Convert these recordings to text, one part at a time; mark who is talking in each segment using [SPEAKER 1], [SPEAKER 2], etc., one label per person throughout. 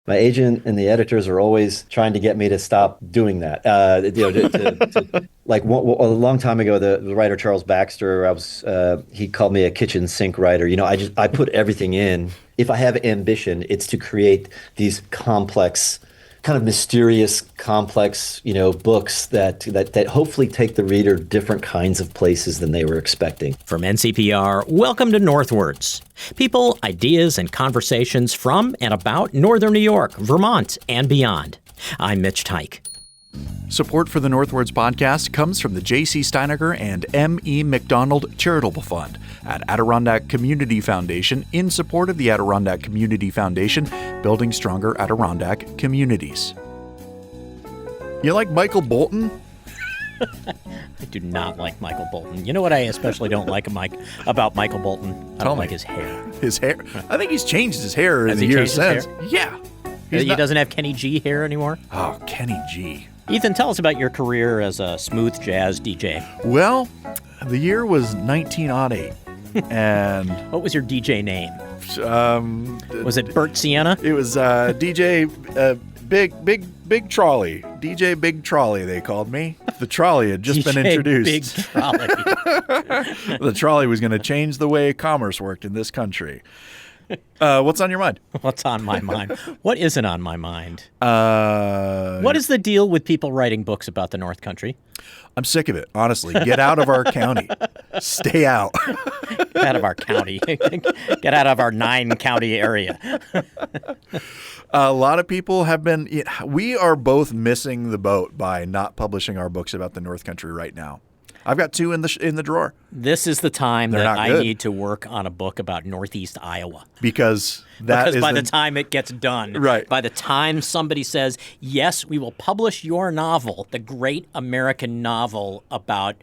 [SPEAKER 1] My agent and the editors are always trying to get me to stop doing that. Like a long time ago, the writer Charles Baxter, he called me a kitchen sink writer. I put everything in. If I have ambition, it's to create these complex, kind of mysterious, complex, books that hopefully take the reader different kinds of places than they were expecting.
[SPEAKER 2] From NCPR, welcome to Northwards. People, ideas, and conversations from and about Northern New York, Vermont, and beyond. I'm Mitch Tyke.
[SPEAKER 3] Support for the Northwards podcast comes from the J.C. Steiniger and M.E. McDonald Charitable Fund at Adirondack Community Foundation in support of the Adirondack Community Foundation, building stronger Adirondack communities. You like Michael Bolton?
[SPEAKER 2] I do not like Michael Bolton. You know what I especially don't like about Michael Bolton? I don't like his hair.
[SPEAKER 3] His hair? I think he's changed his hair in the years since. Yeah.
[SPEAKER 2] He doesn't have Kenny G hair anymore?
[SPEAKER 3] Oh, Kenny G.
[SPEAKER 2] Ethan, tell us about your career as a smooth jazz DJ.
[SPEAKER 3] Well, the year was 1908. And
[SPEAKER 2] what was your DJ name? Was it Bert Sienna?
[SPEAKER 3] It was DJ Big Trolley. DJ Big Trolley, they called me. The trolley had just been introduced.
[SPEAKER 2] Big Trolley.
[SPEAKER 3] The trolley was going to change the way commerce worked in this country. What's on your mind?
[SPEAKER 2] What's on my mind? What isn't on my mind? What is the deal with people writing books about the North Country?
[SPEAKER 3] I'm sick of it, honestly. Get out of our county. Stay out.
[SPEAKER 2] Get out of our county. Get out of our 9-county area.
[SPEAKER 3] A lot of people have been. We are both missing the boat by not publishing our books about the North Country right now. I've got 2 in the drawer.
[SPEAKER 2] This is the time that I need to work on a book about Northeast Iowa.
[SPEAKER 3] Because
[SPEAKER 2] by the time it gets done,
[SPEAKER 3] right.
[SPEAKER 2] By the time somebody says, yes, we will publish your novel, the great American novel about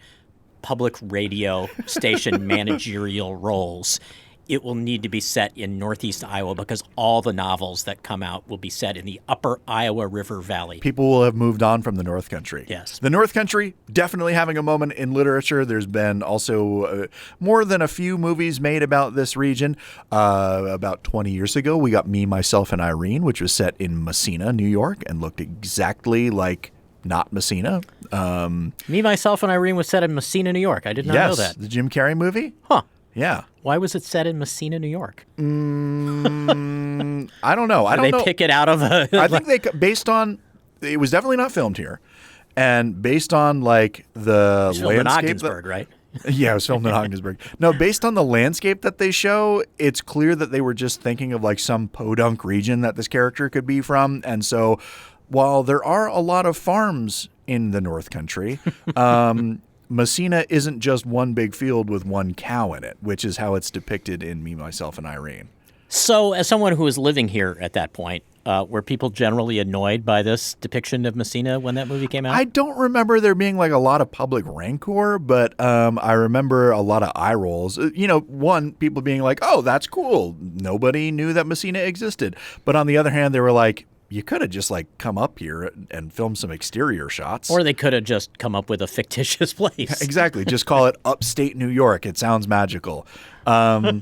[SPEAKER 2] public radio station managerial roles, it will need to be set in Northeast Iowa because all the novels that come out will be set in the upper Iowa River Valley.
[SPEAKER 3] People will have moved on from the North Country.
[SPEAKER 2] Yes.
[SPEAKER 3] The North Country, definitely having a moment in literature. There's been also more than a few movies made about this region. About 20 years ago, we got Me, Myself, and Irene, which was set in Messina, New York, and looked exactly like not Messina.
[SPEAKER 2] Me, Myself, and Irene was set in Messina, New York. I did not know that.
[SPEAKER 3] The Jim Carrey movie?
[SPEAKER 2] Huh.
[SPEAKER 3] Yeah.
[SPEAKER 2] Why was it set in Messina, New York?
[SPEAKER 3] I don't know.
[SPEAKER 2] Did they pick it out of a...
[SPEAKER 3] I think it was definitely not filmed here. And based on like the landscape...
[SPEAKER 2] filmed in Ogdensburg, right?
[SPEAKER 3] Yeah, it was filmed in Ogdensburg. No, based on the landscape that they show, it's clear that they were just thinking of like some podunk region that this character could be from. And so while there are a lot of farms in the North Country... Messina isn't just one big field with one cow in it, which is how it's depicted in Me, Myself, and Irene.
[SPEAKER 2] So, as someone who was living here at that point, were people generally annoyed by this depiction of Messina when that movie came out?
[SPEAKER 3] I don't remember there being like a lot of public rancor, but I remember a lot of eye rolls. People being like, oh, that's cool. Nobody knew that Messina existed. But on the other hand, they were like, you could have just like come up here and filmed some exterior shots.
[SPEAKER 2] Or they could have just come up with a fictitious place.
[SPEAKER 3] Exactly. Just call it upstate New York. It sounds magical. So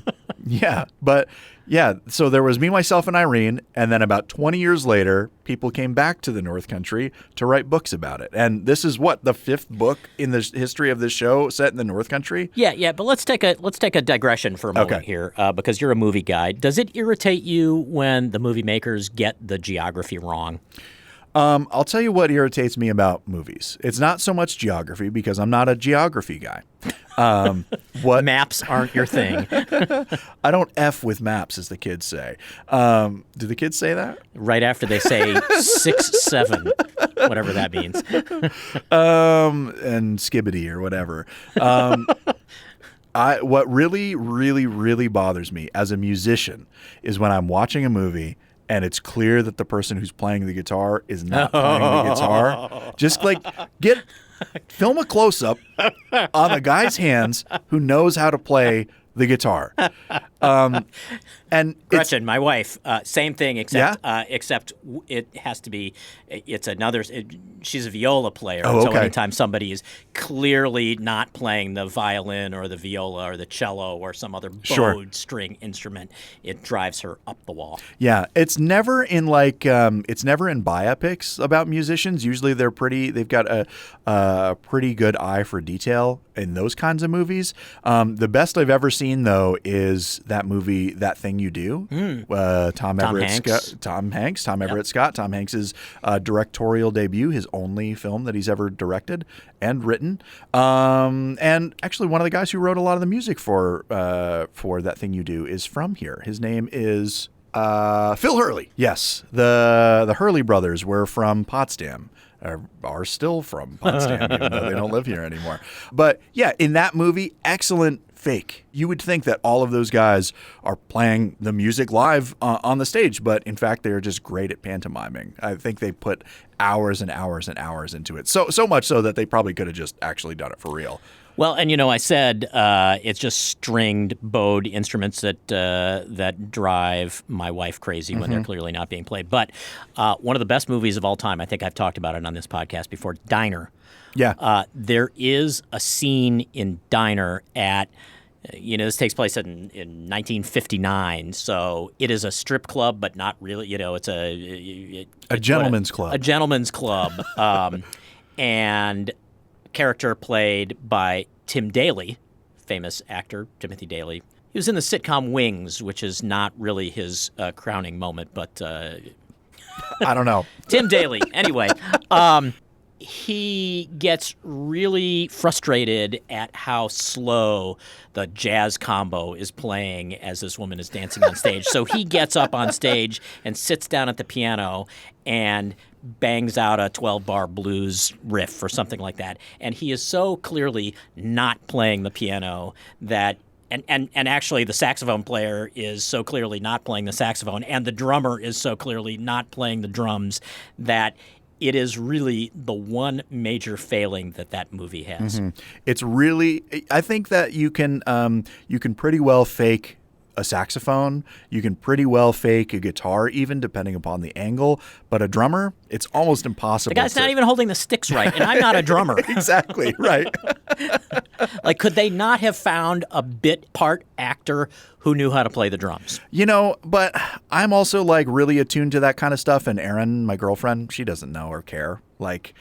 [SPEAKER 3] there was Me, Myself, and Irene. And then about 20 years later, people came back to the North Country to write books about it. And this is the 5th book in the history of this show set in the North Country?
[SPEAKER 2] Yeah. But let's take a digression for a moment here because you're a movie guy. Does it irritate you when the movie makers get the geography wrong?
[SPEAKER 3] I'll tell you what irritates me about movies. It's not so much geography because I'm not a geography guy.
[SPEAKER 2] Maps aren't your thing.
[SPEAKER 3] I don't F with maps, as the kids say. Do the kids say that?
[SPEAKER 2] Right after they say 6-7, whatever that means.
[SPEAKER 3] And skibbity or whatever. What really, really, really bothers me as a musician is when I'm watching a movie and it's clear that the person who's playing the guitar is not playing the guitar. Just like film a close-up on the guy's hands who knows how to play the guitar. And
[SPEAKER 2] Gretchen, my wife, same thing, except it has to be, she's a viola player.
[SPEAKER 3] Oh,
[SPEAKER 2] So
[SPEAKER 3] okay.
[SPEAKER 2] anytime somebody is clearly not playing the violin or the viola or the cello or some other bowed string instrument, it drives her up the wall.
[SPEAKER 3] Yeah, it's never in biopics about musicians. Usually they've got a pretty good eye for detail in those kinds of movies. The best I've ever seen, though, is that movie, That Thing You Do. Tom Everett Scott. Tom Hanks's directorial debut, his only film that he's ever directed and written. And actually, one of the guys who wrote a lot of the music for That Thing You Do is from here. His name is Phil Hurley. Yes, the Hurley brothers were from Potsdam. Are still from Potsdam, even though they don't live here anymore. But yeah, in that movie, excellent fake. You would think that all of those guys are playing the music live on the stage, but in fact, they're just great at pantomiming. I think they put hours and hours and hours into it. So much so that they probably could have just actually done it for real.
[SPEAKER 2] Well, and I said it's just stringed, bowed instruments that drive my wife crazy when they're clearly not being played. But one of the best movies of all time, I think I've talked about it on this podcast before, Diner.
[SPEAKER 3] Yeah.
[SPEAKER 2] There is a scene in Diner at, this takes place in 1959, so it is a strip club, but not really. It's a
[SPEAKER 3] gentleman's club.
[SPEAKER 2] A gentleman's club, and character played by Tim Daly, famous actor Timothy Daly. He was in the sitcom Wings, which is not really his crowning moment, but
[SPEAKER 3] I don't know.
[SPEAKER 2] Tim Daly. Anyway, he gets really frustrated at how slow the jazz combo is playing as this woman is dancing on stage. So he gets up on stage and sits down at the piano and bangs out a 12-bar blues riff or something like that. And he is so clearly not playing the piano that and actually the saxophone player is so clearly not playing the saxophone, and the drummer is so clearly not playing the drums that it is really the one major failing that movie has.
[SPEAKER 3] It's really, I think that you can pretty well fake a saxophone. You can pretty well fake a guitar, even depending upon the angle. But a drummer, it's almost impossible.
[SPEAKER 2] The guy's not even holding the sticks right, and I'm not a drummer.
[SPEAKER 3] Exactly, right.
[SPEAKER 2] Like, could they not have found a bit part actor who knew how to play the drums?
[SPEAKER 3] But I'm also like really attuned to that kind of stuff. And Erin, my girlfriend, she doesn't know or care. Like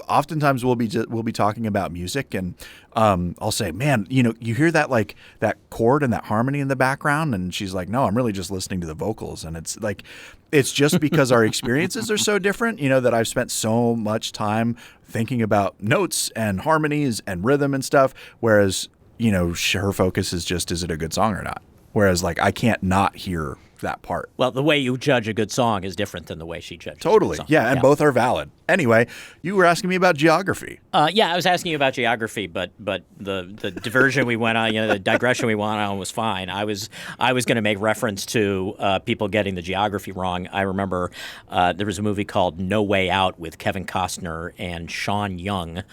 [SPEAKER 3] oftentimes we'll be talking about music, and I'll say, man, you hear that like that chord and that harmony in the background, and she's like, no, I'm really just listening to the vocals. And it's like, it's just because our experiences are so different, that I've spent so much time thinking about notes and harmonies and rhythm and stuff, whereas her focus is just, is it a good song or not? Whereas like I can't not hear that part.
[SPEAKER 2] Well, the way you judge a good song is different than the way she judges
[SPEAKER 3] Totally.
[SPEAKER 2] a good song.
[SPEAKER 3] Yeah, and both are valid. Anyway, you were asking me about geography.
[SPEAKER 2] Yeah, I was asking you about geography, but the diversion we went on, the digression we went on was fine. I was going to make reference to people getting the geography wrong. I remember there was a movie called No Way Out with Kevin Costner and Sean Young,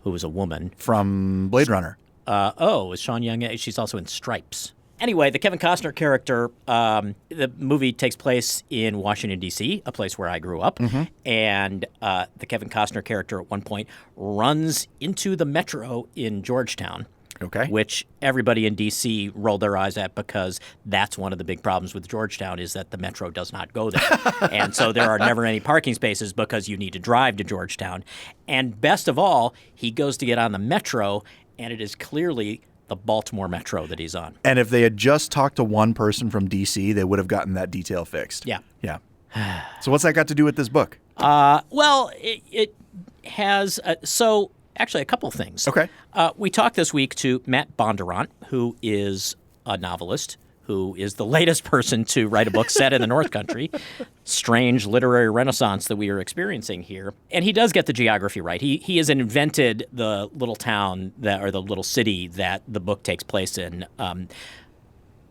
[SPEAKER 2] who was a woman.
[SPEAKER 3] From Blade Runner.
[SPEAKER 2] Is Sean Young? She's also in Stripes. Anyway, the Kevin Costner character, the movie takes place in Washington, D.C., a place where I grew up. And the Kevin Costner character at one point runs into the metro in Georgetown.
[SPEAKER 3] Okay.
[SPEAKER 2] Which everybody in D.C. rolled their eyes at, because that's one of the big problems with Georgetown, is that the metro does not go there. And so there are never any parking spaces because you need to drive to Georgetown. And best of all, he goes to get on the metro, and it is clearly the Baltimore Metro that he's on.
[SPEAKER 3] And if they had just talked to one person from D.C., they would have gotten that detail fixed.
[SPEAKER 2] Yeah.
[SPEAKER 3] Yeah. So what's that got to do with this book?
[SPEAKER 2] Well, it has actually a couple of things.
[SPEAKER 3] Okay.
[SPEAKER 2] We talked this week to Matt Bondurant, who is a novelist, who is the latest person to write a book set in the North Country. Strange literary renaissance that we are experiencing here. And he does get the geography right. He has invented the little town or the little city that the book takes place in.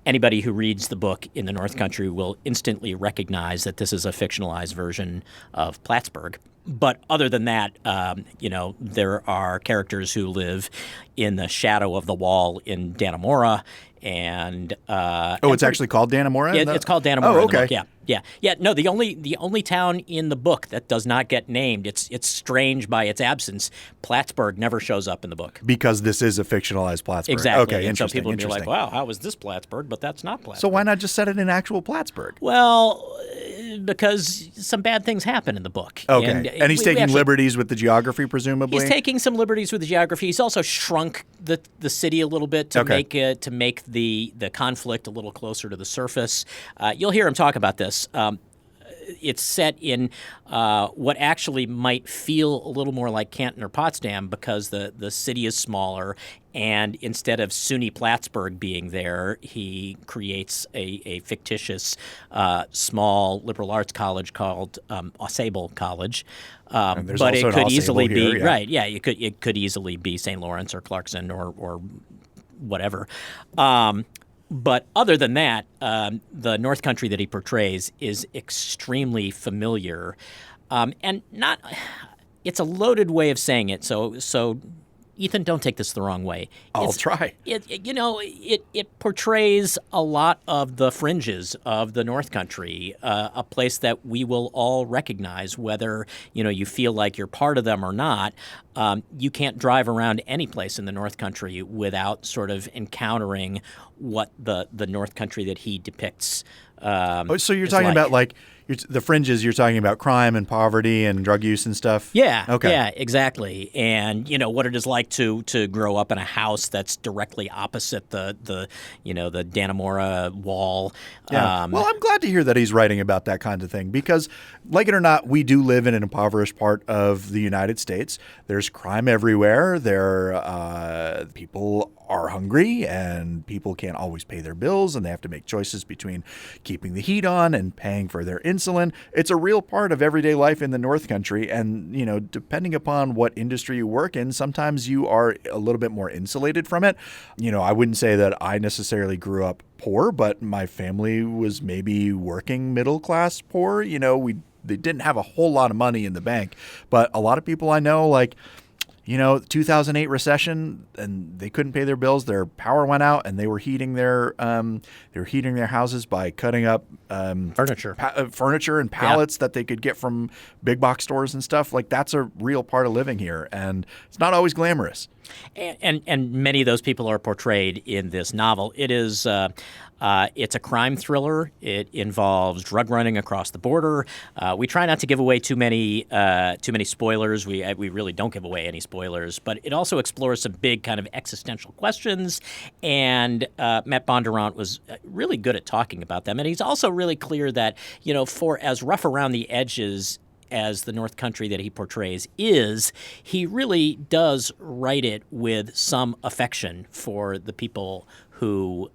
[SPEAKER 2] Anybody who reads the book in the North Country will instantly recognize that this is a fictionalized version of Plattsburgh. But other than that, there are characters who live in the shadow of the wall in Dannemora, and
[SPEAKER 3] it's actually called Dannemora?
[SPEAKER 2] It's called Dannemora.
[SPEAKER 3] Oh,
[SPEAKER 2] in the
[SPEAKER 3] okay.
[SPEAKER 2] book. Yeah. No, the only town in the book that does not get named. It's strange by its absence. Plattsburgh never shows up in the book.
[SPEAKER 3] Because this is a fictionalized Plattsburgh.
[SPEAKER 2] Exactly.
[SPEAKER 3] Okay,
[SPEAKER 2] And so
[SPEAKER 3] interesting.
[SPEAKER 2] people would be like,
[SPEAKER 3] interesting.
[SPEAKER 2] "Wow, how is this Plattsburgh?" But that's not Plattsburgh.
[SPEAKER 3] So why not just set it in actual Plattsburgh?
[SPEAKER 2] Well, because some bad things happen in the book.
[SPEAKER 3] Okay. And he's
[SPEAKER 2] we
[SPEAKER 3] taking
[SPEAKER 2] actually-
[SPEAKER 3] liberties with the geography, presumably?
[SPEAKER 2] He's taking some liberties with the geography. He's also shrunk the city a little bit to make the conflict a little closer to the surface. You'll hear him talk about this. It's set in what actually might feel a little more like Canton or Potsdam because the city is smaller, and instead of SUNY Plattsburgh being there, he creates a fictitious small liberal arts college called AuSable College.
[SPEAKER 3] there's
[SPEAKER 2] But
[SPEAKER 3] also
[SPEAKER 2] it
[SPEAKER 3] an
[SPEAKER 2] could
[SPEAKER 3] AuSable
[SPEAKER 2] easily
[SPEAKER 3] here,
[SPEAKER 2] be
[SPEAKER 3] yeah.
[SPEAKER 2] right. Yeah, it could easily be St. Lawrence or Clarkson or whatever. But other than that, the North Country that he portrays is extremely familiar, and not. It's a loaded way of saying it. So, Ethan, don't take this the wrong way.
[SPEAKER 3] I'll try.
[SPEAKER 2] It portrays a lot of the fringes of the North Country, a place that we will all recognize, whether you feel like you're part of them or not. You can't drive around any place in the North Country without sort of encountering what the North Country that he depicts.
[SPEAKER 3] So you're
[SPEAKER 2] is
[SPEAKER 3] talking
[SPEAKER 2] like.
[SPEAKER 3] about like the fringes, you're talking about crime and poverty and drug use and stuff?
[SPEAKER 2] Yeah.
[SPEAKER 3] Okay.
[SPEAKER 2] Yeah, exactly. And what it is like to grow up in a house that's directly opposite the Dannemora wall.
[SPEAKER 3] Yeah. Well, I'm glad to hear that he's writing about that kind of thing because, like it or not, we do live in an impoverished part of the United States. There's crime everywhere. People are hungry and people can't always pay their bills and they have to make choices between keeping the heat on and paying for their insulin. It's a real part of everyday life in the North Country. And, depending upon what industry you work in, sometimes you are a little bit more insulated from it. I wouldn't say that I necessarily grew up poor, but my family was maybe working middle class poor. They didn't have a whole lot of money in the bank, but a lot of people I know, like, 2008 recession, and they couldn't pay their bills. Their power went out, and they were heating their houses by cutting up
[SPEAKER 2] Furniture.
[SPEAKER 3] Furniture and pallets that they could get from big box stores and stuff. Like, that's a real part of living here, and it's not always glamorous.
[SPEAKER 2] And many of those people are portrayed in this novel. It is it's a crime thriller. It involves drug running across the border. We try not to give away too many spoilers. We really don't give away any spoilers. But it also explores some big kind of existential questions. And Matt Bondurant was really good at talking about them. And he's also really clear that for as rough around the edges as the North Country that he portrays is, he really does write it with some affection for the people who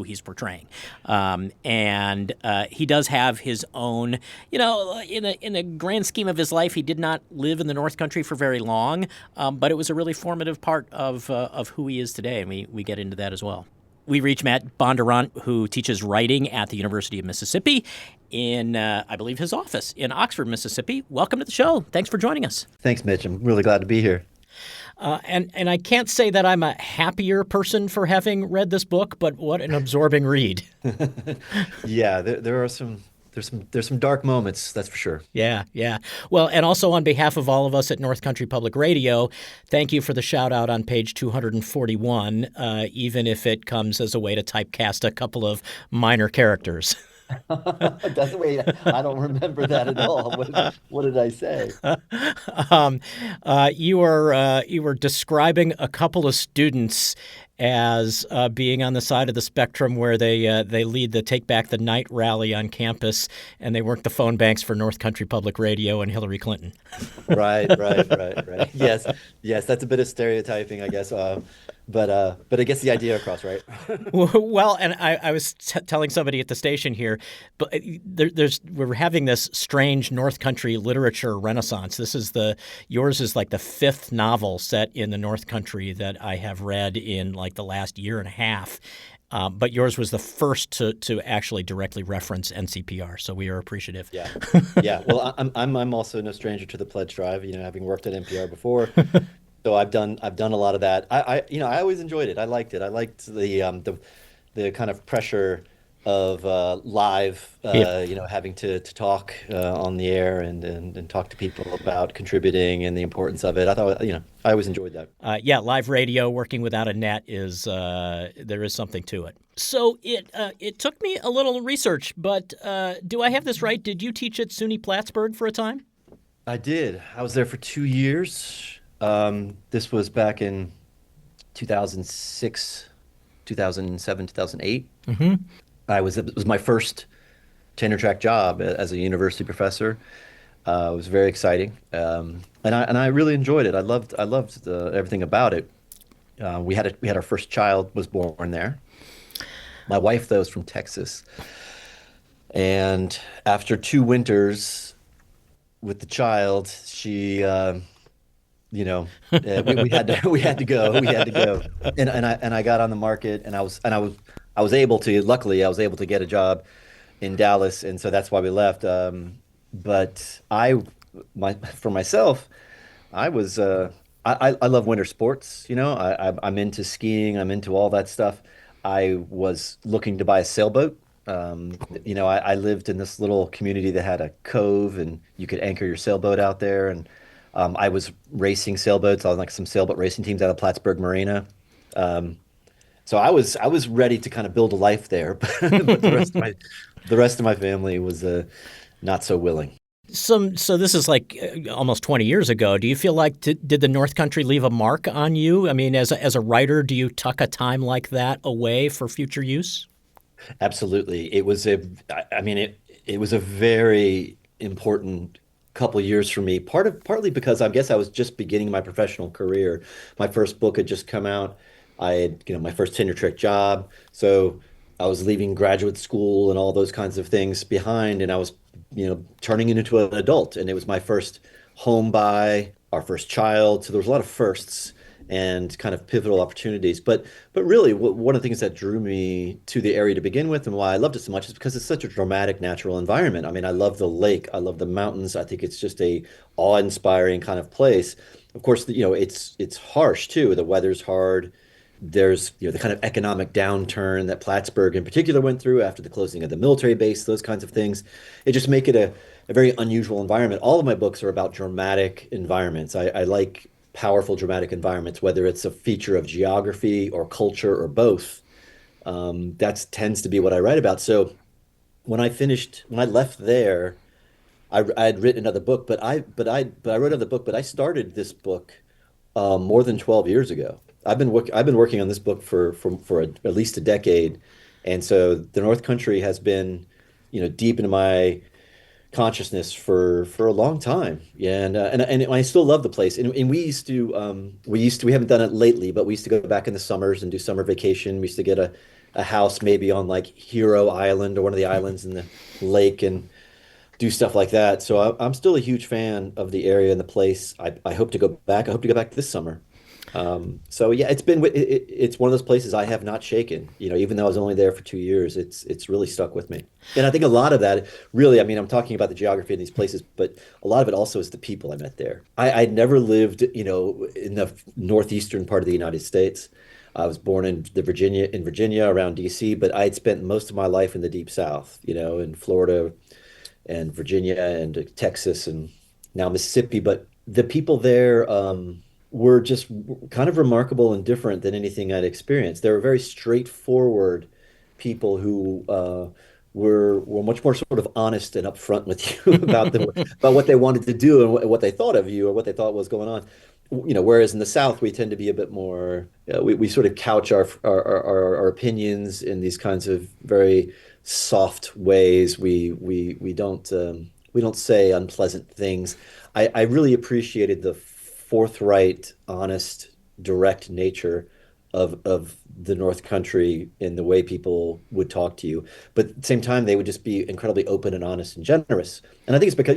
[SPEAKER 2] he's portraying, and he does have his own. In the grand scheme of his life, he did not live in the North Country for very long, but it was a really formative part of who he is today, and we get into that as well. We reach Matt Bondurant, who teaches writing at the University of Mississippi in, I believe, his office in Oxford, Mississippi. Welcome to the show. Thanks for joining us.
[SPEAKER 1] Thanks, Mitch. I'm really glad to be here.
[SPEAKER 2] And I can't say that I'm a happier person for having read this book, but what an absorbing read.
[SPEAKER 1] Yeah, there's some dark moments, that's for sure.
[SPEAKER 2] Yeah. Well, and also on behalf of all of us at North Country Public Radio, thank you for the shout out on page 241, even if it comes as a way to typecast a couple of minor characters.
[SPEAKER 1] That's the way I don't remember that at all. What did I say?
[SPEAKER 2] You were describing a couple of students as being on the side of the spectrum where they lead the Take Back the Night rally on campus, and they work the phone banks for North Country Public Radio and Hillary Clinton.
[SPEAKER 1] Right. Yes, that's a bit of stereotyping, I guess. But it gets the idea across, right?
[SPEAKER 2] Well, and I was telling somebody at the station here, but we're having this strange North Country literature renaissance. Yours is like the fifth novel set in the North Country that I have read in like the last year and a half. But yours was the first to actually directly reference NCPR, so we are appreciative.
[SPEAKER 1] Yeah. Well, I'm also no stranger to the pledge drive. Having worked at NPR before. So I've done a lot of that. I always enjoyed it. I liked it. I liked the kind of pressure of live,
[SPEAKER 2] Yeah.
[SPEAKER 1] having to talk on the air and talk to people about contributing and the importance of it. I thought, I always enjoyed that.
[SPEAKER 2] Yeah, live radio working without a net is there is something to it. So it took me a little research, but do I have this right? Did you teach at SUNY Plattsburgh for a time?
[SPEAKER 1] I did. I was there for 2 years. This was back in 2006, 2007, 2008. It was my first tenure track job as a university professor. It was very exciting, and I really enjoyed it. I loved everything about it. We had our first child was born there. My wife, though, is from Texas, and after 2 winters with the child, we had to we had to go, and I got on the market, and I was able to. Luckily, I was able to get a job in Dallas, and so that's why we left. But for myself, I was I love winter sports. I'm into skiing. I'm into all that stuff. I was looking to buy a sailboat. I lived in this little community that had a cove, and you could anchor your sailboat out there. And I was racing sailboats on like some sailboat racing teams out of Plattsburgh Marina. Um, so I was ready to kind of build a life there, but the rest of my family was not so willing.
[SPEAKER 2] So this is like almost 20 years ago. Do you feel like did the North Country leave a mark on you? I mean, as a writer, do you tuck a time like that away for future use?
[SPEAKER 1] Absolutely. I mean, it was a very important couple years for me. Partly because I guess I was just beginning my professional career. My first book had just come out. I had, my first tenure track job. So I was leaving graduate school and all those kinds of things behind, and I was, turning into an adult. And it was my first home buy, our first child. So there was a lot of firsts and kind of pivotal opportunities. But really, one of the things that drew me to the area to begin with and why I loved it so much is because it's such a dramatic natural environment. I mean, I love the lake, I love the mountains. I think it's just a awe-inspiring kind of place. Of course, it's harsh too. The weather's hard. There's, the kind of economic downturn that Plattsburgh in particular went through after the closing of the military base, those kinds of things. It just make it a very unusual environment. All of my books are about dramatic environments. I like powerful dramatic environments, whether it's a feature of geography or culture or both. That tends to be what I write about. So when I left there, I had written another book, but I wrote another book, but I started this book more than 12 years ago. I've been working on this book for at least a decade, and so the North Country has been, deep into my consciousness for a long time. Yeah, and I still love the place. And we haven't done it lately, but we used to go back in the summers and do summer vacation. We used to get a house maybe on like Hero Island or one of the islands in the lake and do stuff like that. So I'm still a huge fan of the area and the place. I hope to go back. I hope to go back this summer. So yeah, it's one of those places I have not shaken. Even though I was only there for 2 years, it's really stuck with me. And I think a lot of that, really, I mean, I'm talking about the geography of these places, but a lot of it also is the people I met there. I'd never lived, in the northeastern part of the United States. I was born in Virginia around DC, but I had spent most of my life in the deep South, in Florida and Virginia and Texas and now Mississippi. But the people there, were just kind of remarkable and different than anything I'd experienced. They were very straightforward people who were much more sort of honest and upfront with you about what they wanted to do and what they thought of you or what they thought was going on. Whereas in the South, we tend to be a bit more, we sort of couch our opinions in these kinds of very soft ways. We don't say unpleasant things. I really appreciated the forthright, honest, direct nature of the North Country in the way people would talk to you. But at the same time, they would just be incredibly open and honest and generous. And I think it's because,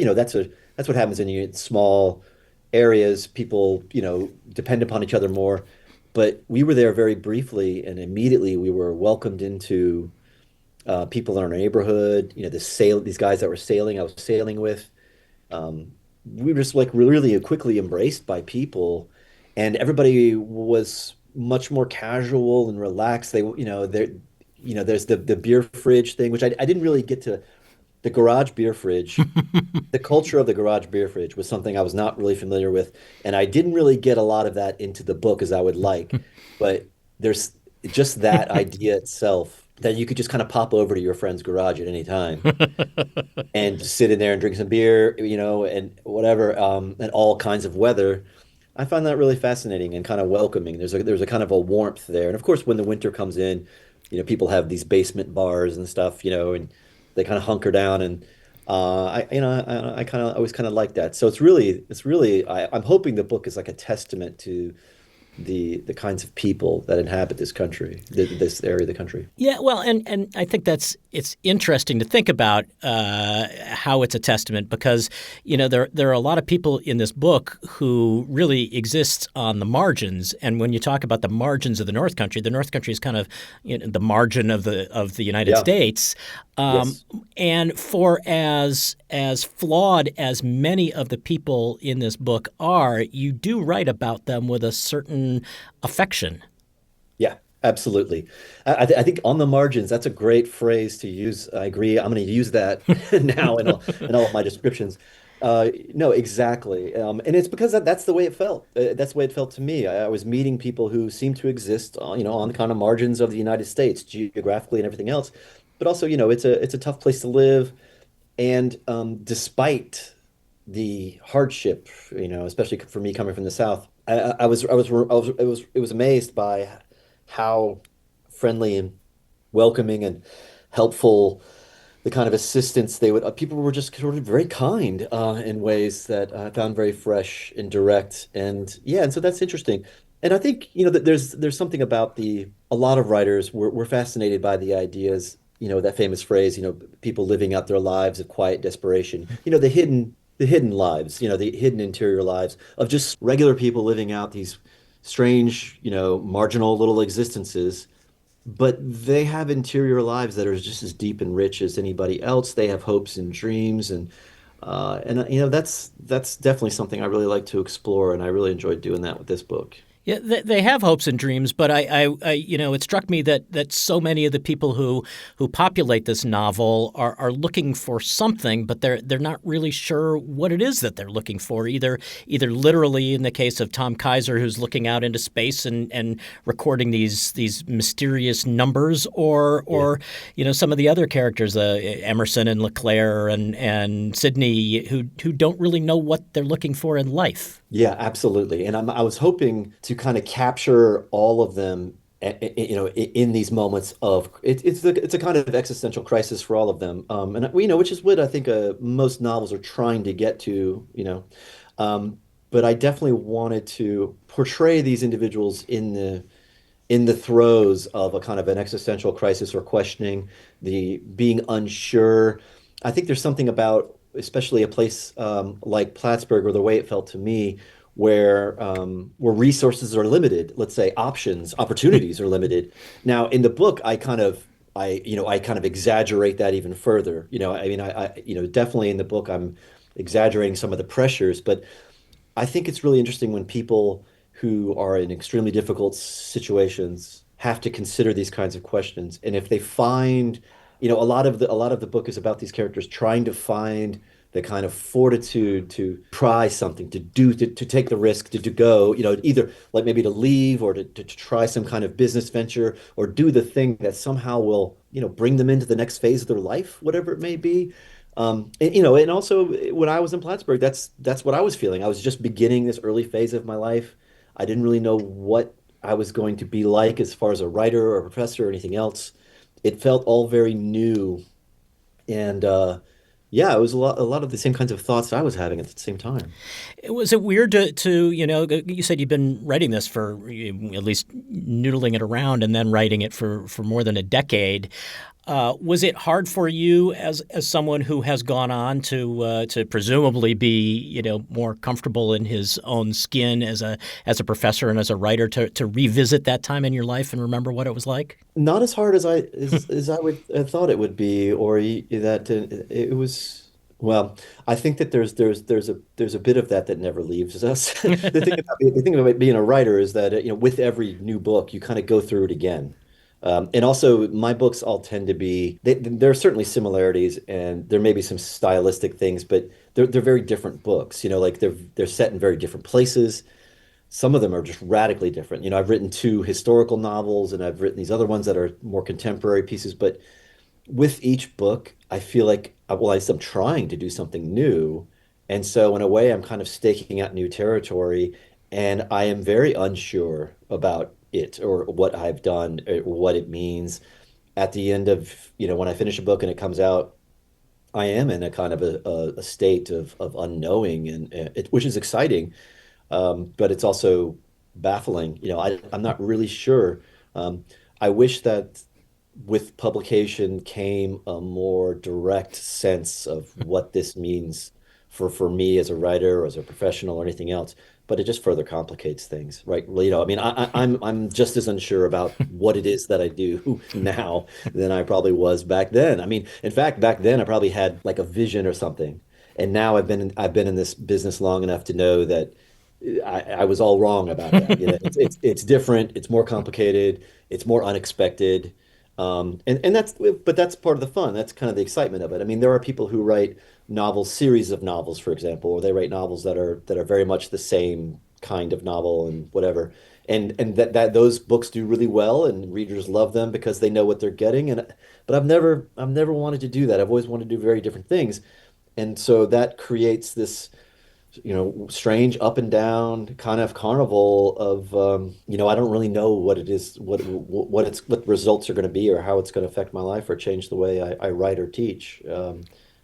[SPEAKER 1] that's what happens in small areas. People, depend upon each other more. But we were there very briefly, and immediately we were welcomed into people in our neighborhood. These guys that were sailing, I was sailing with. We were just like really quickly embraced by people, and everybody was much more casual and relaxed. There's the beer fridge thing, which I didn't really get to. The garage beer fridge, the culture of the garage beer fridge was something I was not really familiar with, and I didn't really get a lot of that into the book as I would like. But there's just that idea itself that you could just kind of pop over to your friend's garage at any time and just sit in there and drink some beer, and whatever, and all kinds of weather. I find that really fascinating and kind of welcoming. There's a kind of a warmth there. And of course, when the winter comes in, people have these basement bars and stuff, and they kind of hunker down. And I kind of always kind of like that. So it's really, I'm hoping the book is like a testament to the kinds of people that inhabit this country, this area of the country.
[SPEAKER 2] Yeah, well, and I think it's interesting to think about how it's a testament because there are a lot of people in this book who really exist on the margins, and when you talk about the margins of the North Country is kind of the margin of the United
[SPEAKER 1] Yeah.
[SPEAKER 2] States,
[SPEAKER 1] Yes.
[SPEAKER 2] and for as flawed as many of the people in this book are, you do write about them with a certain affection.
[SPEAKER 1] Yeah, absolutely. I think on the margins, that's a great phrase to use. I agree. I'm going to use that now in all of my descriptions. No, exactly. And it's because that's the way it felt. That's the way it felt to me. I was meeting people who seem to exist, on the kind of margins of the United States, geographically and everything else. But also, it's a tough place to live. And despite the hardship, especially for me coming from the South, I was amazed by how friendly and welcoming and helpful the kind of assistance they would people were just sort of very kind in ways that I found very fresh and direct. And yeah, and so that's interesting. And I think that there's something about the a lot of writers were fascinated by the ideas, that famous phrase, people living out their lives of quiet desperation, the hidden lives, the hidden interior lives of just regular people living out these strange, marginal little existences, but they have interior lives that are just as deep and rich as anybody else. They have hopes and dreams, and that's definitely something I really like to explore, and I really enjoyed doing that with this book.
[SPEAKER 2] Yeah, they have hopes and dreams, but it struck me that so many of the people who populate this novel are looking for something, but they're not really sure what it is that they're looking for. Either literally, in the case of Tom Kaiser, who's looking out into space and recording these mysterious numbers,
[SPEAKER 1] Yeah.
[SPEAKER 2] or some of the other characters, Emerson and LeClaire and Sydney, who don't really know what they're looking for in life.
[SPEAKER 1] Yeah, absolutely. And I was hoping to kind of capture all of them, in these moments of it's a kind of existential crisis for all of them. And which is what I think most novels are trying to get to. But I definitely wanted to portray these individuals in the throes of a kind of an existential crisis or questioning, the being unsure. I think there's something about, especially a place like Plattsburgh, or the way it felt to me, where resources are limited. Let's say opportunities are limited. Now, in the book, I kind of exaggerate that even further. I mean, definitely in the book, I'm exaggerating some of the pressures, but I think it's really interesting when people who are in extremely difficult situations have to consider these kinds of questions. And if they find, a lot of the book is about these characters trying to find the kind of fortitude to try something, to take the risk, to go, either like maybe to leave or to try some kind of business venture or do the thing that somehow will, bring them into the next phase of their life, whatever it may be. And also when I was in Plattsburgh, that's what I was feeling. I was just beginning this early phase of my life. I didn't really know what I was going to be like as far as a writer or a professor or anything else. It felt all very new, and yeah, it was a lot of the same kinds of thoughts I was having at the same time.
[SPEAKER 2] Was it weird to you said you've been writing this for at least noodling it around and then writing it for more than a decade. Was it hard for you as someone who has gone on to presumably be more comfortable in his own skin as a professor and as a writer to revisit that time in your life and remember what it was like?
[SPEAKER 1] Not as hard as I would have thought it would be, or that it was. Well, I think that there's a bit of that that never leaves us. The thing about being a writer is that with every new book you kind of go through it again. And also my books all tend to be there are certainly similarities and there may be some stylistic things, but they're very different books. Like they're set in very different places. Some of them are just radically different. I've written two historical novels and I've written these other ones that are more contemporary pieces, but with each book, I feel like, well, I'm trying to do something new. And so, in a way, I'm kind of staking out new territory. And I am very unsure about it or what I've done or what it means. At the end of, when I finish a book and it comes out, I am in a kind of a state of unknowing, which is exciting, but it's also baffling. I'm not really sure. Um, I wish that with publication came a more direct sense of what this means for me as a writer or as a professional or anything else. But it just further complicates things, right? Well, I mean, I'm just as unsure about what it is that I do now than I probably was back then. I mean, in fact, back then I probably had like a vision or something, and now I've been in this business long enough to know that I was all wrong about that. It's different, it's more complicated, it's more unexpected. And that's part of the fun. That's kind of the excitement of it. I mean, there are people who write novels, series of novels, for example, or they write novels that are very much the same kind of novel and whatever. And that those books do really well and readers love them because they know what they're getting. But I've never wanted to do that. I've always wanted to do very different things. And so that creates this strange up and down kind of carnival of I don't really know what it is, what the results are going to be, or how it's going to affect my life or change the way I write or teach.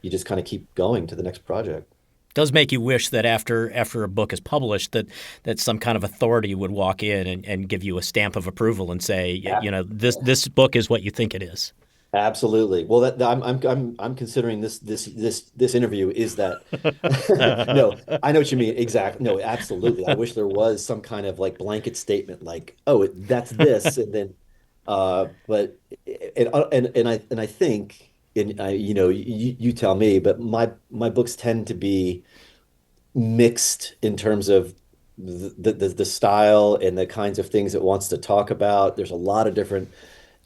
[SPEAKER 1] You just kind of keep going to the next project.
[SPEAKER 2] Does make you wish that after a book is published that some kind of authority would walk in and give you a stamp of approval and say, this book is what you think it is.
[SPEAKER 1] Absolutely. Well, I'm considering this interview is that. No, I know what you mean. Exactly. No, absolutely. I wish there was some kind of like blanket statement, like, oh, that's this, and then, but and I think, and you tell me, but my books tend to be mixed in terms of the style and the kinds of things it wants to talk about. There's a lot of different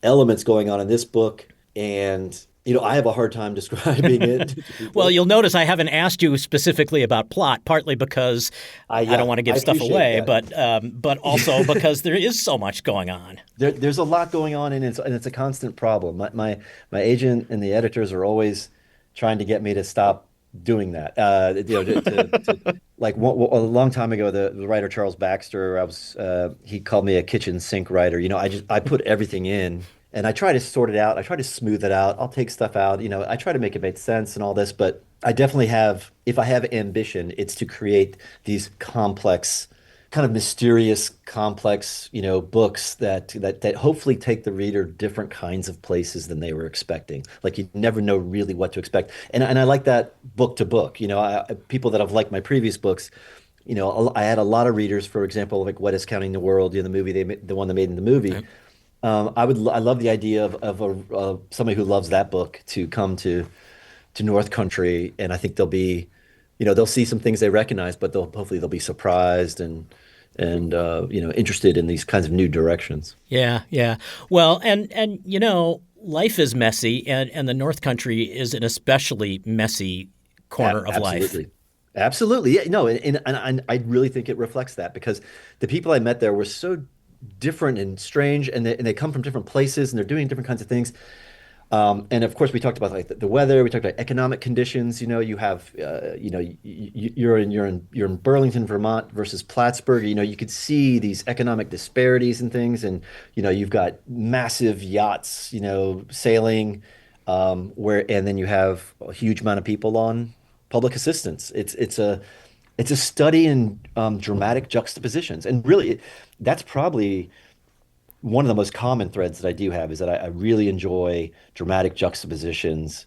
[SPEAKER 1] elements going on in this book. And, I have a hard time describing it to
[SPEAKER 2] Well,
[SPEAKER 1] people.
[SPEAKER 2] you'll notice I haven't asked you specifically about plot, partly because I don't
[SPEAKER 1] Yeah,
[SPEAKER 2] want to
[SPEAKER 1] I
[SPEAKER 2] give stuff
[SPEAKER 1] appreciate
[SPEAKER 2] away,
[SPEAKER 1] that.
[SPEAKER 2] but also because there is so much going on.
[SPEAKER 1] There's a lot going on, and it's a constant problem. My agent and the editors are always trying to get me to stop doing that. To like a long time ago, the writer Charles Baxter, he called me a kitchen sink writer. I put everything in, and I try to sort it out. I try to smooth it out. I'll take stuff out. I try to make it make sense and all this, but I definitely have, if I have ambition, it's to create these complex kind of mysterious, complex, books that hopefully take the reader different kinds of places than they were expecting. Like you never know really what to expect, and I like that book to book. People that have liked my previous books, I had a lot of readers, for example, like What Is Counting the World, the movie the one they made in the movie.
[SPEAKER 2] Right.
[SPEAKER 1] I love the idea of somebody who loves that book to come to North Country, and I think they'll see some things they recognize, but hopefully they'll be surprised and interested in these kinds of new directions.
[SPEAKER 2] Yeah, yeah. Well, and life is messy, and the North Country is an especially messy corner of life.
[SPEAKER 1] Absolutely. Absolutely. Yeah, no, and I really think it reflects that because the people I met there were so different and strange, and they come from different places and they're doing different kinds of things. And of course, we talked about like the weather. We talked about economic conditions. You have, you're in Burlington, Vermont versus Plattsburgh. You could see these economic disparities and things. And you've got massive yachts, sailing, and then you have a huge amount of people on public assistance. It's a study in dramatic juxtapositions, and really, that's probably one of the most common threads that I do have is that I really enjoy dramatic juxtapositions,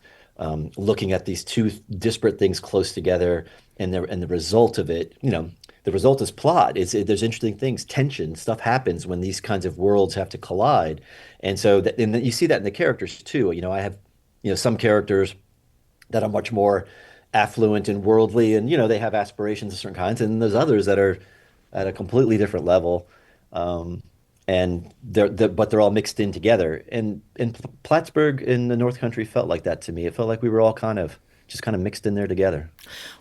[SPEAKER 1] looking at these two disparate things close together, and the result of it, the result is plot. There's interesting things, tension, stuff happens when these kinds of worlds have to collide, and so and you see that in the characters too. I have some characters that are much more affluent and worldly, and they have aspirations of certain kinds, and there's others that are at a completely different level. Um, and but they're all mixed in together. And Plattsburgh in the North Country felt like that to me. It felt like we were all kind of mixed in there together.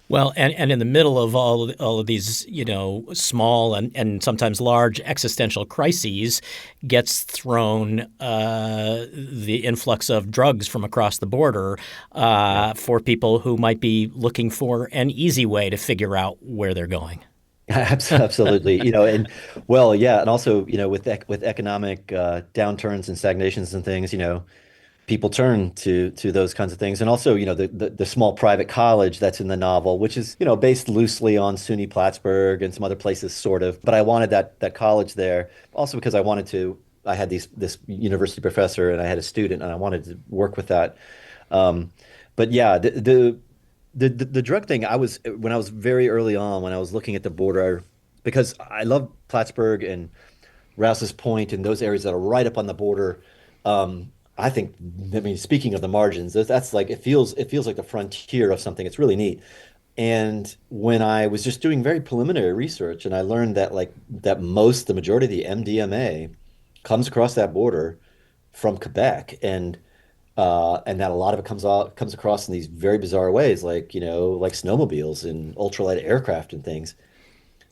[SPEAKER 2] Well, and in the middle of all of these, small and sometimes large existential crises, gets thrown the influx of drugs from across the border
[SPEAKER 1] Yeah.
[SPEAKER 2] for people who might be looking for an easy way to figure out where they're going.
[SPEAKER 1] Absolutely. And well, yeah, and also, with economic downturns and stagnations and things, people turn to those kinds of things. And also, the small private college that's in the novel, which is, based loosely on SUNY Plattsburgh and some other places, sort of. But I wanted that college there also because I had this university professor and I had a student and I wanted to work with that. Um, but yeah, the drug thing, when I was very early on, when I was looking at the border, because I love Plattsburgh and Rouse's Point and those areas that are right up on the border. I think, I mean, speaking of the margins, that's like it feels like the frontier of something. It's really neat. And when I was just doing very preliminary research, and I learned that the majority of the MDMA comes across that border from Quebec, and that a lot of it comes across in these very bizarre ways, like like snowmobiles and ultralight aircraft and things.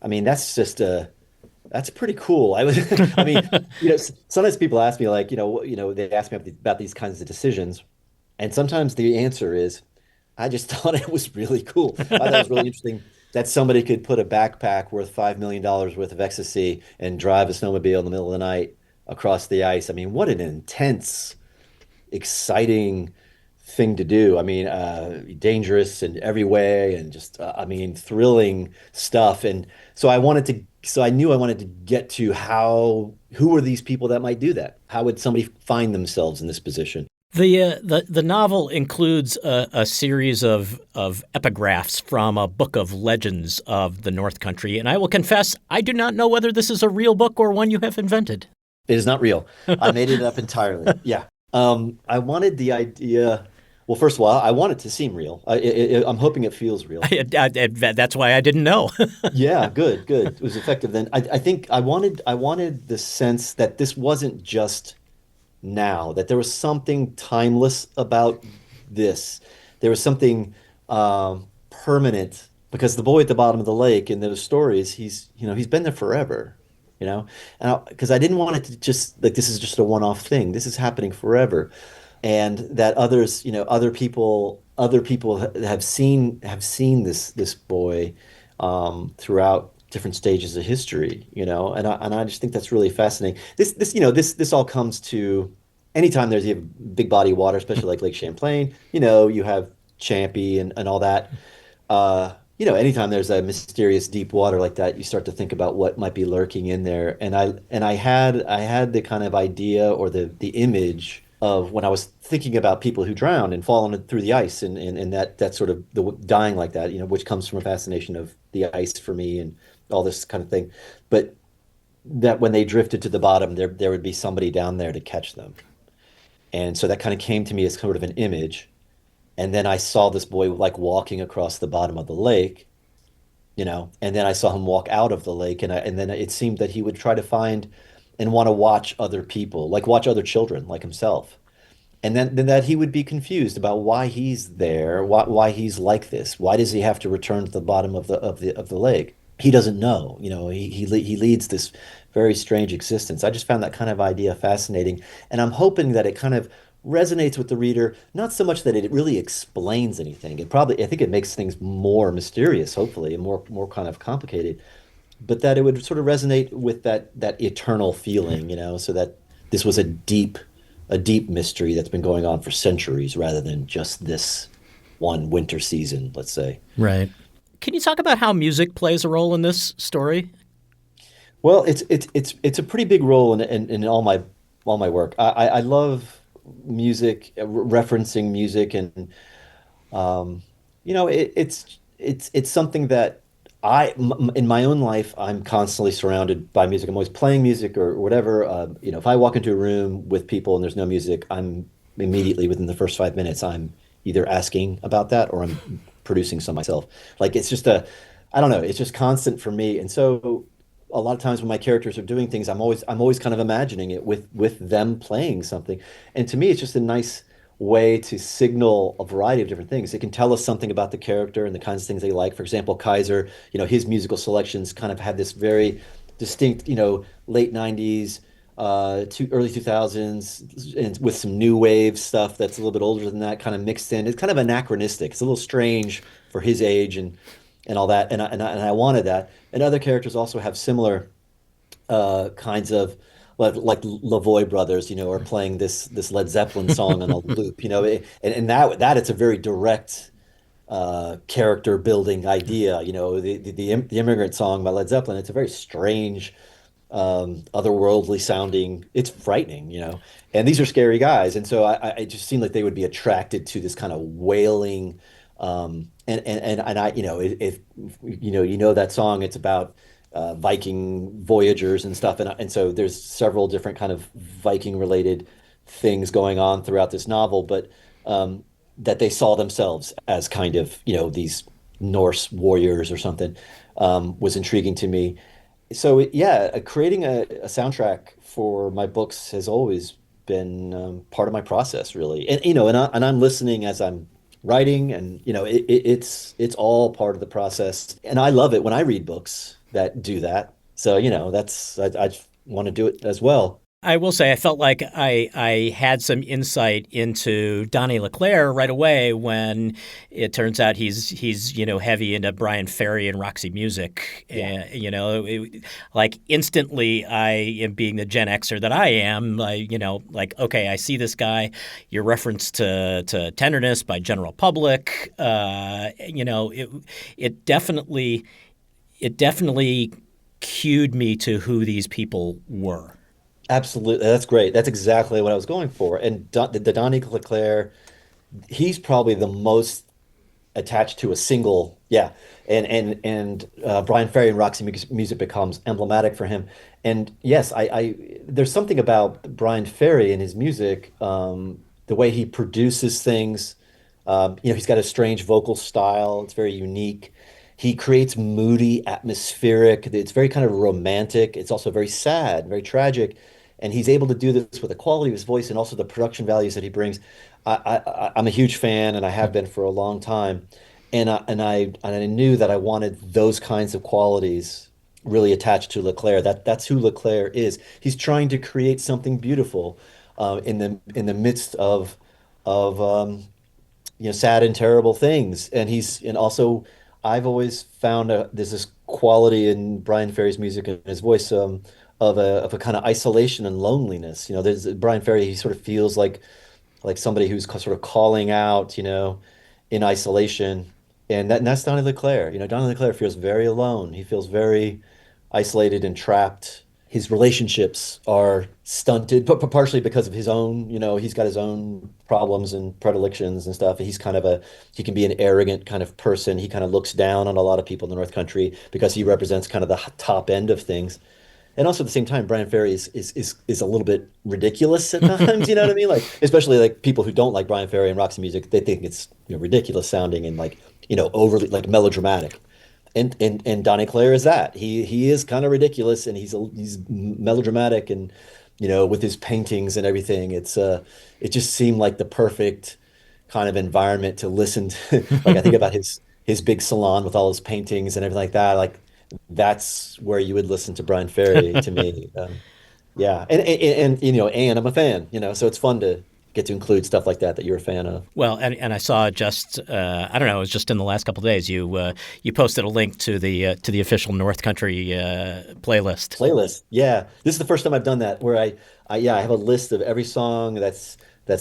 [SPEAKER 1] I mean, that's pretty cool. I was, I mean, sometimes people ask me like, they ask me about these kinds of decisions, and sometimes the answer is, I just thought it was really cool. I thought it was really interesting that somebody could put a backpack worth $5 million worth of ecstasy and drive a snowmobile in the middle of the night across the ice. I mean, what an intense, exciting thing to do. I mean, dangerous in every way, and just I mean, thrilling stuff. And so I knew I wanted to get to who are these people that might do that? How would somebody find themselves in this position?
[SPEAKER 2] The novel includes a series of epigraphs from a book of legends of the North Country, and I will confess I do not know whether this is a real book or one you have invented.
[SPEAKER 1] It is not real. I made it up entirely. Yeah. I wanted the idea. Well, first of all, I want it to seem real. I'm hoping it feels real.
[SPEAKER 2] That's why I didn't know.
[SPEAKER 1] Yeah, good, good. It was effective then. I think I wanted the sense that this wasn't just now, that there was something timeless about this. There was something permanent because the boy at the bottom of the lake in those stories, he's been there forever, and because I didn't want it to just like this is just a one-off thing. This is happening forever, and that others, other people have seen this boy throughout different stages of history, and I just think that's really fascinating. This all comes to anytime you have big body of water, especially like Lake Champlain, you have Champy and all that. Anytime there's a mysterious deep water like that, you start to think about what might be lurking in there. And I had the kind of idea or the image of when I was thinking about people who drowned and fallen through the ice and that sort of the dying like that, which comes from a fascination of the ice for me and all this kind of thing. But that when they drifted to the bottom, there would be somebody down there to catch them. And so that kind of came to me as sort of an image. And then I saw this boy like walking across the bottom of the lake, and then I saw him walk out of the lake, and then it seemed that he would try to find and want to watch other people, like watch other children like himself. And then that he would be confused about why he's there, why he's like this. Why does he have to return to the bottom of the lake? He doesn't know. He leads this very strange existence. I just found that kind of idea fascinating, and I'm hoping that it kind of resonates with the reader, not so much that it really explains anything. I think it makes things more mysterious, hopefully, and more kind of complicated, but that it would sort of resonate with that eternal feeling, so that this was a deep mystery that's been going on for centuries rather than just this one winter season, let's say.
[SPEAKER 2] Right. Can you talk about how music plays a role in this story?
[SPEAKER 1] Well, it's a pretty big role in all my work. I love music, referencing music, and it's something that in my own life, I'm constantly surrounded by music. I'm always playing music or whatever. If I walk into a room with people and there's no music, I'm immediately within the first 5 minutes, I'm either asking about that or I'm producing some myself. Like it's just I don't know, it's just constant for me. And so a lot of times when my characters are doing things, I'm always kind of imagining it with them playing something. And to me, it's just a nice way to signal a variety of different things. It can tell us something about the character and the kinds of things they like. For example, Kaiser, his musical selections kind of had this very distinct, late 90s, to early 2000s, and with some new wave stuff that's a little bit older than that kind of mixed in. It's kind of anachronistic. It's a little strange for his age and all that. And I wanted that. And other characters also have similar kinds of like Lavoie brothers, are playing this Led Zeppelin song on a loop, and that it's a very direct character building idea, the immigrant song by Led Zeppelin. It's a very strange, otherworldly sounding. It's frightening, and these are scary guys, and so I just seemed like they would be attracted to this kind of wailing, and I, if that song, it's about Viking voyagers and stuff, and so there's several different kind of Viking related things going on throughout this novel, but that they saw themselves as kind of these Norse warriors or something, was intriguing to me. So yeah, creating a soundtrack for my books has always been part of my process, really. And I'm listening as I'm writing, and it's all part of the process. And I love it when I read books that do that. So that's I just want to do it as well.
[SPEAKER 2] I will say I felt like I had some insight into Donnie LeClaire right away when it turns out he's heavy into Brian Ferry and Roxy Music.
[SPEAKER 1] Yeah.
[SPEAKER 2] Like instantly I am, being the Gen Xer that I am, like okay, I see this guy. Your reference to Tenderness by General Public, it definitely cued me to who these people were.
[SPEAKER 1] Absolutely. That's great. That's exactly what I was going for. And the Donnie Leclerc, he's probably the most attached to a single, yeah. And Brian Ferry and Roxy Music becomes emblematic for him. And yes, there's something about Brian Ferry and his music, the way he produces things. He's got a strange vocal style. It's very unique. He creates moody, atmospheric. It's very kind of romantic. It's also very sad, very tragic. And he's able to do this with the quality of his voice and also the production values that he brings. I'm a huge fan, and I have been for a long time. And I knew that I wanted those kinds of qualities really attached to Leclerc. That's who Leclerc is. He's trying to create something beautiful, in the midst of sad and terrible things. And also I've always found there's this quality in Brian Ferry's music and his voice, of a kind of isolation and loneliness. There's Brian Ferry. He sort of feels like somebody who's sort of calling out, in isolation, and that's Donnie LeClaire. Donnie LeClaire feels very alone. He feels very isolated and trapped. His relationships are stunted, but partially because of his own, he's got his own problems and predilections and stuff. He can be an arrogant kind of person. He kind of looks down on a lot of people in the North Country because he represents kind of the top end of things. And also at the same time, Brian Ferry is a little bit ridiculous at times. You know what I mean? Like, especially like people who don't like Brian Ferry and Roxy Music, they think it's ridiculous sounding and like overly like melodramatic. And Donnie Claire is that. He is kind of ridiculous, and he's melodramatic, and with his paintings and everything. It just seemed like the perfect kind of environment to listen to. Like I think about his big salon with all his paintings and everything like that. Like that's where you would listen to Brian Ferry to me. Yeah, and I'm a fan. So it's fun to get to include stuff like that you're a fan of.
[SPEAKER 2] Well, and I saw just I don't know, it was just in the last couple of days you posted a link to the official North Country playlist.
[SPEAKER 1] Yeah, this is the first time I've done that, where I have a list of every song that's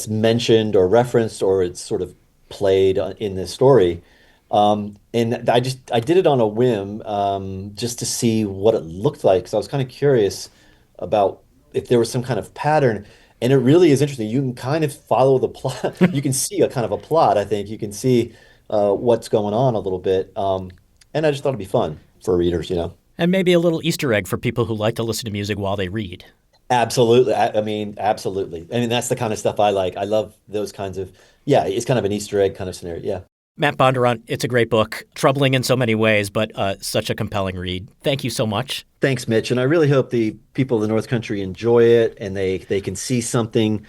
[SPEAKER 1] mentioned or referenced, or it's sort of played in this story. And I did it on a whim, just to see what it looked like, because I was kind of curious about if there was some kind of pattern. And it really is interesting. You can kind of follow the plot. You can see a kind of a plot, I think. You can see what's going on a little bit. And I just thought it'd be fun for readers.
[SPEAKER 2] And maybe a little Easter egg for people who like to listen to music while they read.
[SPEAKER 1] Absolutely. I mean, absolutely. I mean, that's the kind of stuff I like. I love those kinds of, yeah, it's kind of an Easter egg kind of scenario. Yeah.
[SPEAKER 2] Matt Bondurant, it's a great book, troubling in so many ways, but such a compelling read. Thank you so much.
[SPEAKER 1] Thanks, Mitch. And I really hope the people of the North Country enjoy it and they can see something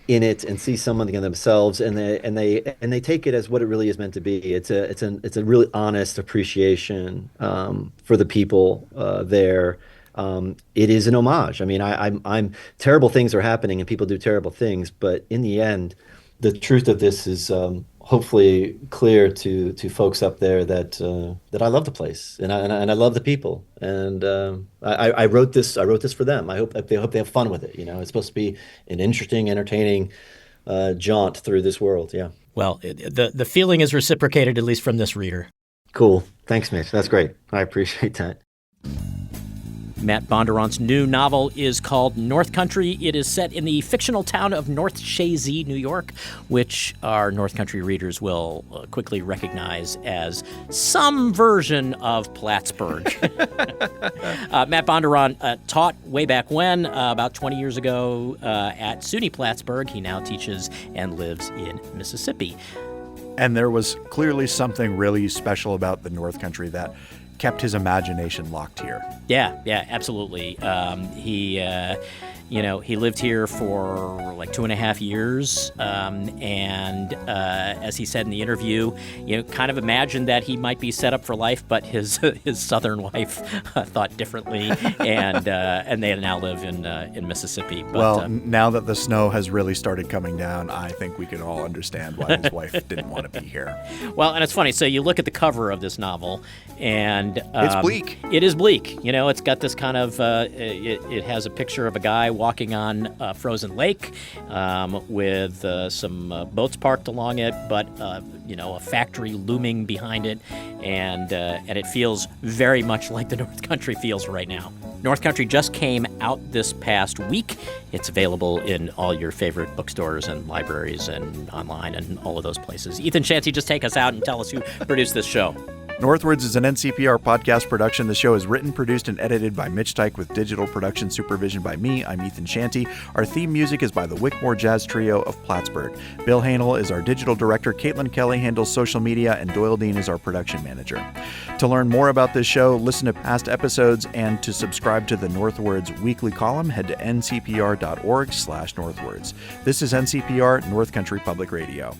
[SPEAKER 1] in it and see something in themselves and they take it as what it really is meant to be. It's a really honest appreciation for the people there. It is an homage. I mean, I'm terrible things are happening and people do terrible things, but in the end, the truth of this is hopefully clear to folks up there that I love the place and I love the people and I wrote this for them. I hope they have fun with it. You know, it's supposed to be an interesting, entertaining jaunt through this world. Yeah.
[SPEAKER 2] Well, the feeling is reciprocated, at least from this reader.
[SPEAKER 1] Cool. Thanks, Mitch. That's great. I appreciate that.
[SPEAKER 2] Matt Bondurant's new novel is called North Country. It is set in the fictional town of North Chazy, New York, which our North Country readers will quickly recognize as some version of Plattsburgh. Matt Bondurant taught way back when, about 20 years ago, at SUNY Plattsburgh. He now teaches and lives in Mississippi.
[SPEAKER 3] And there was clearly something really special about the North Country that kept his imagination locked here.
[SPEAKER 2] Yeah, absolutely. He lived here for like 2.5 years, and as he said in the interview, kind of imagined that he might be set up for life, but his Southern wife thought differently, and they now live in Mississippi. But,
[SPEAKER 3] now that the snow has really started coming down, I think we can all understand why his wife didn't want to be here.
[SPEAKER 2] Well, and it's funny. So you look at the cover of this novel, and
[SPEAKER 3] it's bleak.
[SPEAKER 2] It is bleak. It's got this kind of it has a picture of a guy walking on a frozen lake with some boats parked along it, but a factory looming behind it, and it feels very much like the North Country feels right now. North Country just came out this past week. It's available in all your favorite bookstores and libraries and online and all of those places. Ethan Shanty, just take us out and tell us who produced this show.
[SPEAKER 3] Northwards is an NCPR podcast production. The show is written, produced, and edited by Mitch Dyke with digital production supervision by me. I'm Ethan Shanty. Our theme music is by the Wickmore Jazz Trio of Plattsburgh. Bill Hanel is our digital director. Caitlin Kelly handles social media, and Doyle Dean is our production manager. To learn more about this show, listen to past episodes, and to subscribe to the Northwards weekly column, head to ncpr.org/northwards. This is NCPR, North Country Public Radio.